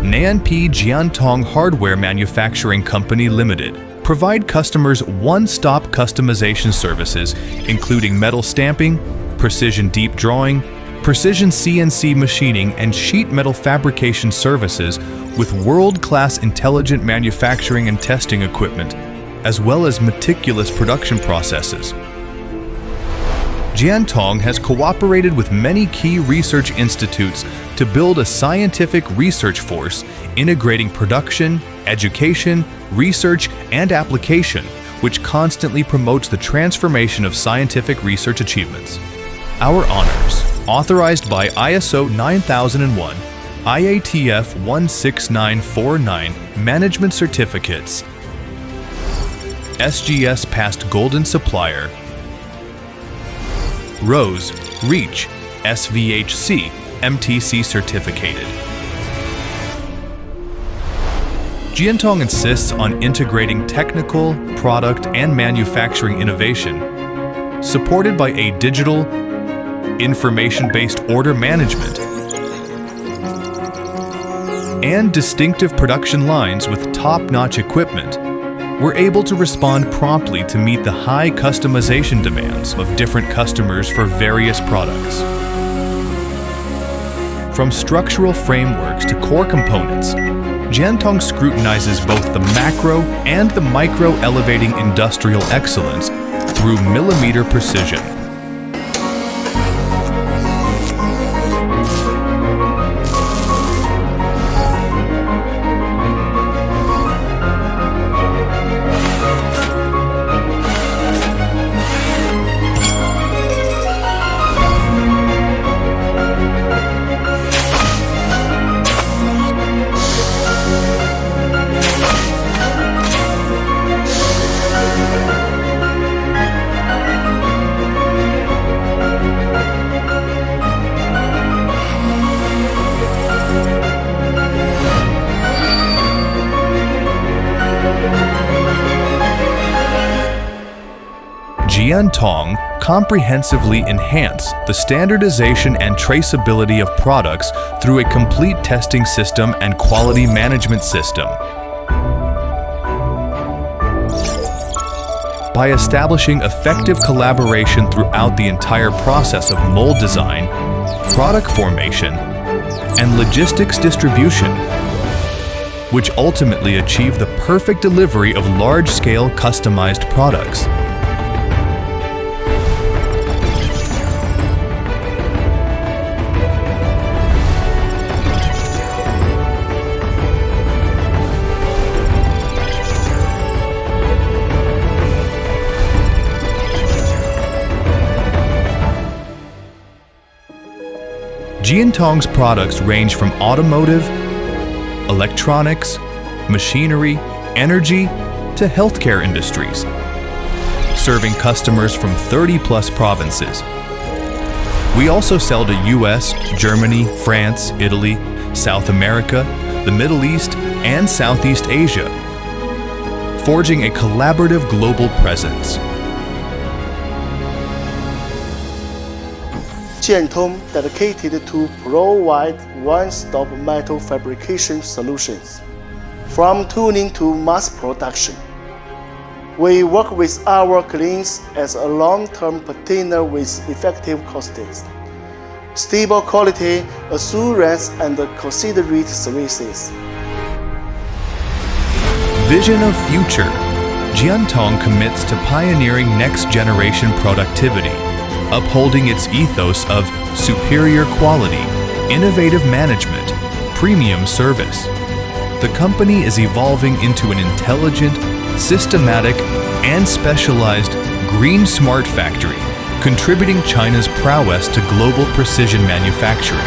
Nanpi Jiantong Hardware Manufacturing Company Limited provide customers one-stop customization services, including metal stamping, precision deep drawing, precision CNC machining, and sheet metal fabrication services with world-class intelligent manufacturing and testing equipment, as well as meticulous production processes. Jiantong has cooperated with many key research institutes to build a scientific research force integrating production, education, research, and application, which constantly promotes the transformation of scientific research achievements. Our honors, authorized by ISO 9001, IATF 16949 Management Certificates, SGS Past Golden Supplier, Rose, REACH, SVHC, MTC Certificated. Jiantong insists on integrating technical, product, and manufacturing innovation, supported by a digital, information-based order management, and distinctive production lines with top-notch equipment. We're able to respond promptly to meet the high customization demands of different customers for various products. From structural frameworks to core components, Jiantong scrutinizes both the macro and the micro, elevating industrial excellence through millimeter precision. Jiantong comprehensively enhance the standardization and traceability of products through a complete testing system and quality management system. By establishing effective collaboration throughout the entire process of mold design, product formation, and logistics distribution, which ultimately achieve the perfect delivery of large-scale customized products. Jiantong's products range from automotive, electronics, machinery, energy, to healthcare industries, serving customers from 30+ provinces. We also sell to US, Germany, France, Italy, South America, the Middle East, and Southeast Asia, forging a collaborative global presence. Jiantong dedicated to provide one-stop metal fabrication solutions, from tooling to mass production. We work with our clients as a long-term partner with effective costing, stable quality assurance, and considerate services. Vision of future. Jiantong commits to pioneering next-generation productivity, upholding its ethos of superior quality, innovative management, premium service. The company is evolving into an intelligent, systematic, and specialized green smart factory, contributing China's prowess to global precision manufacturing.